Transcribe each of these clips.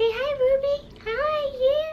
Say hi, Ruby. Hi, yeah.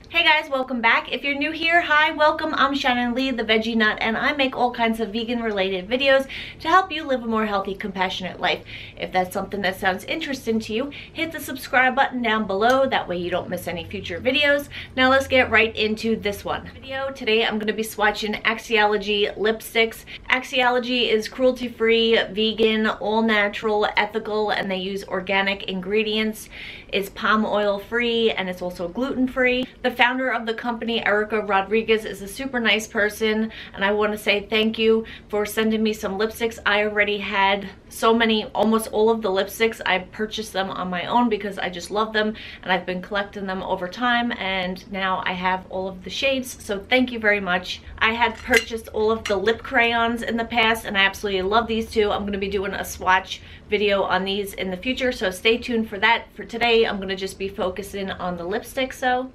Hey guys, welcome back. If you're new here, hi, welcome. I'm Shannon Lee, the Veggie Nut, and I make all kinds of vegan related videos to help you live a more healthy, compassionate life. If that's something that sounds interesting to you, hit the subscribe button down below. That way you don't miss any future videos. Now let's get right into this one. Today I'm going to be swatching Axiology lipsticks. Axiology is cruelty-free, vegan, all natural, ethical, and they use organic ingredients. It's palm oil free and it's also gluten free. The founder of the company, Erica Rodriguez, is a super nice person, and I want to say thank you for sending me some lipsticks. I already had so many, almost all of the lipsticks. I purchased them on my own because I just love them, and I've been collecting them over time, and now I have all of the shades, so thank you very much. I had purchased all of the lip crayons in the past, and I absolutely love these two. I'm going to be doing a swatch video on these in the future, so stay tuned for that. For today, I'm going to just be focusing on the lipsticks. So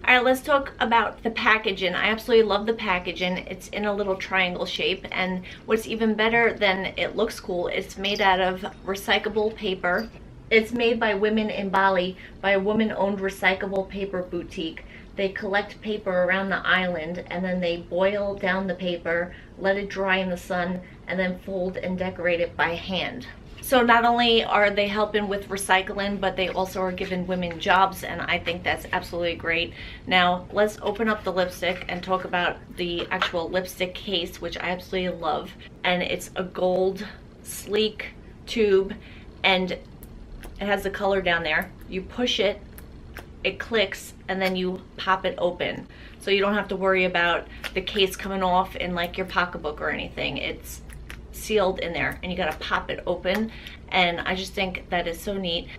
alright, let's talk about the packaging. I absolutely love the packaging. It's in a little triangle shape, and what's even better than it looks cool, it's made out of recyclable paper. It's made by women in Bali, by a woman-owned recyclable paper boutique. They collect paper around the island, and then they boil down the paper, let it dry in the sun, and then fold and decorate it by hand. So not only are they helping with recycling, but they also are giving women jobs, and I think that's absolutely great. Now let's open up the lipstick and talk about the actual lipstick case, which I absolutely love. And it's a gold sleek tube, and it has the color down there. You push it, it clicks, and then you pop it open. So you don't have to worry about the case coming off in like your pocketbook or anything. It's sealed in there, and you gotta pop it open, and I just think that is so neat.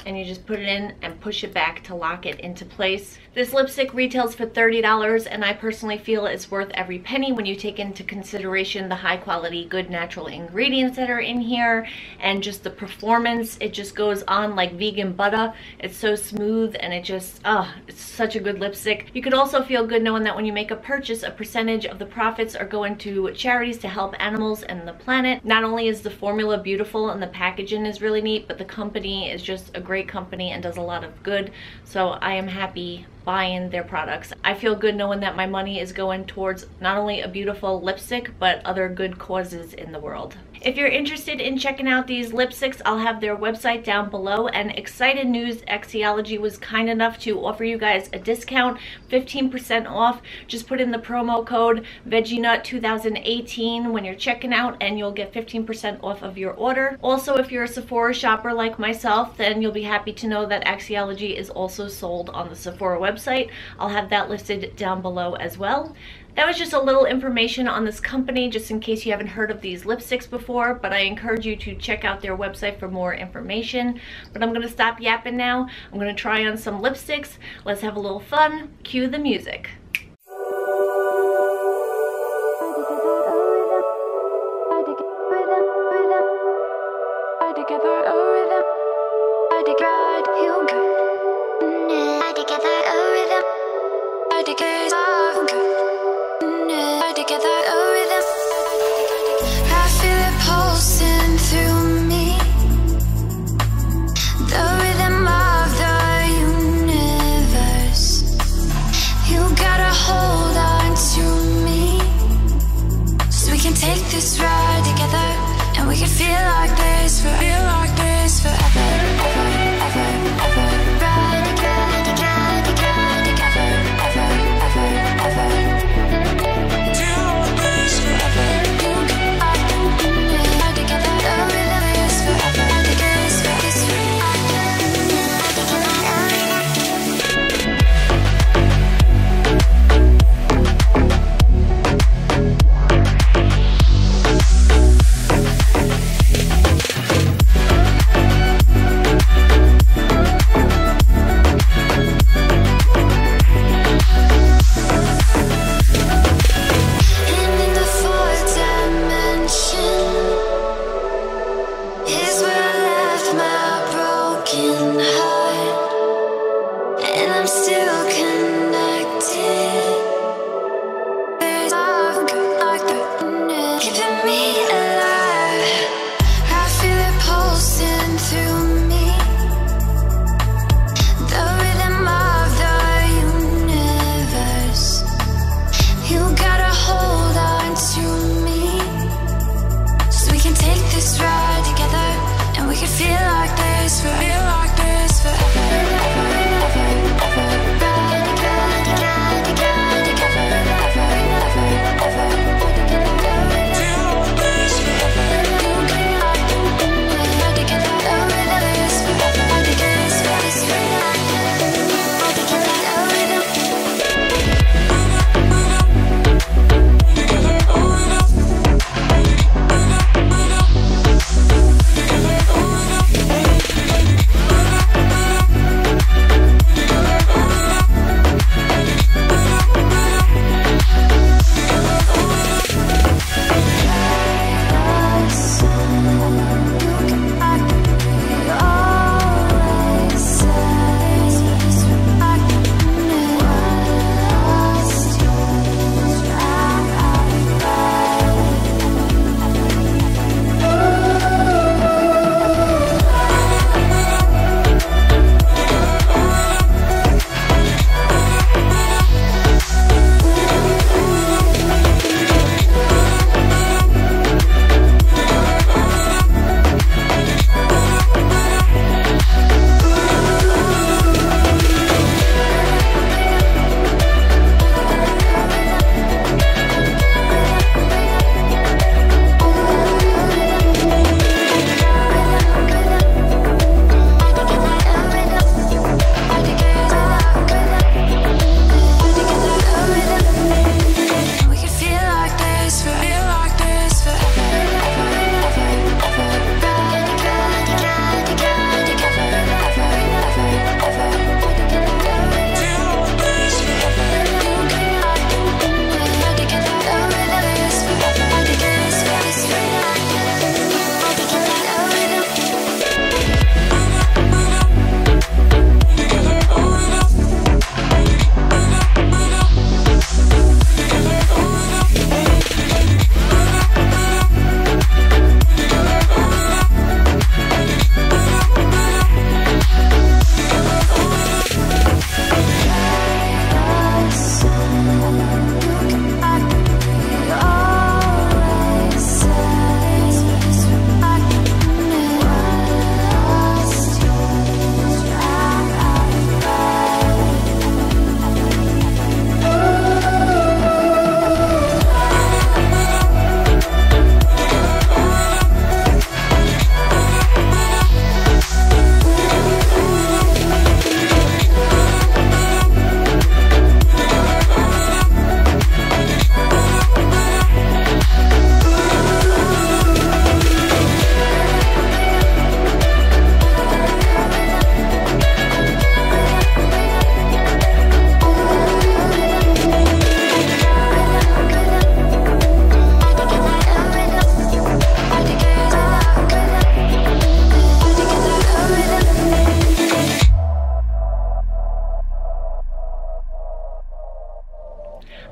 And you just put it in and push it back to lock it into place. This lipstick retails for $30, and I personally feel it's worth every penny when you take into consideration the high quality, good natural ingredients that are in here, and just the performance. It just goes on like vegan butter. It's so smooth, and it just, it's such a good lipstick. You could also feel good knowing that when you make a purchase, a percentage of the profits are going to charities to help animals and the planet. Not only is the formula beautiful and the packaging is really neat, but the company is just a great company and does a lot of good. So I am happy buying their products. I feel good knowing that my money is going towards not only a beautiful lipstick, but other good causes in the world. If you're interested in checking out these lipsticks, I'll have their website down below. And excited news, Axiology was kind enough to offer you guys a discount, 15% off. Just put in the promo code VeggieNut 2018 when you're checking out, and you'll get 15% off of your order. Also, if you're a Sephora shopper like myself, then you'll be happy to know that Axiology is also sold on the Sephora website. I'll have that listed down below as well. That was just a little information on this company, just in case you haven't heard of these lipsticks before, but I encourage you to check out their website for more information. But I'm going to stop yapping now. I'm going to try on some lipsticks. Let's have a little fun. Cue the music. You got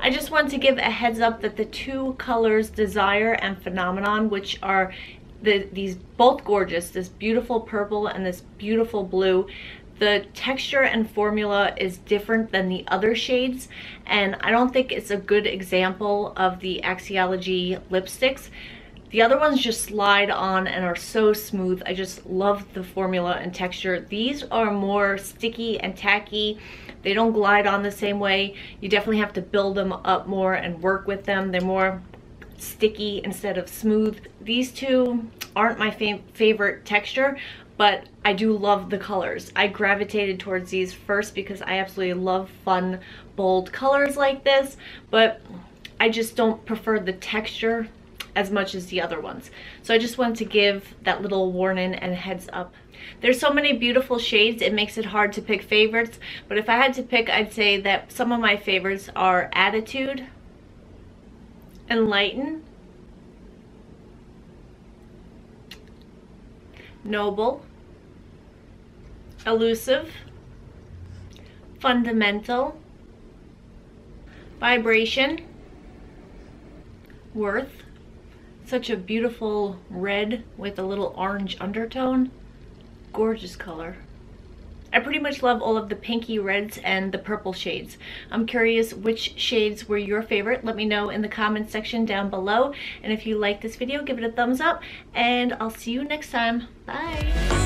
I just want to give a heads up that the two colors Desire and Phenomenon, which are these both gorgeous, this beautiful purple and this beautiful blue, the texture and formula is different than the other shades, and I don't think it's a good example of the Axiology lipsticks. The other ones just slide on and are so smooth. I just love the formula and texture. These are more sticky and tacky. They don't glide on the same way. You definitely have to build them up more and work with them. They're more sticky instead of smooth. These two aren't my favorite texture, but I do love the colors. I gravitated towards these first because I absolutely love fun, bold colors like this, but I just don't prefer the texture as much as the other ones. So I just wanted to give that little warning and heads up. There's so many beautiful shades, it makes it hard to pick favorites, but if I had to pick, I'd say that some of my favorites are Attitude, Enlighten, Noble, Elusive, Fundamental, Vibration, Worth. Such a beautiful red with a little orange undertone. Gorgeous color. I pretty much love all of the pinky reds and the purple shades. I'm curious which shades were your favorite. Let me know in the comments section down below. And if you like this video, give it a thumbs up. And I'll see you next time. Bye.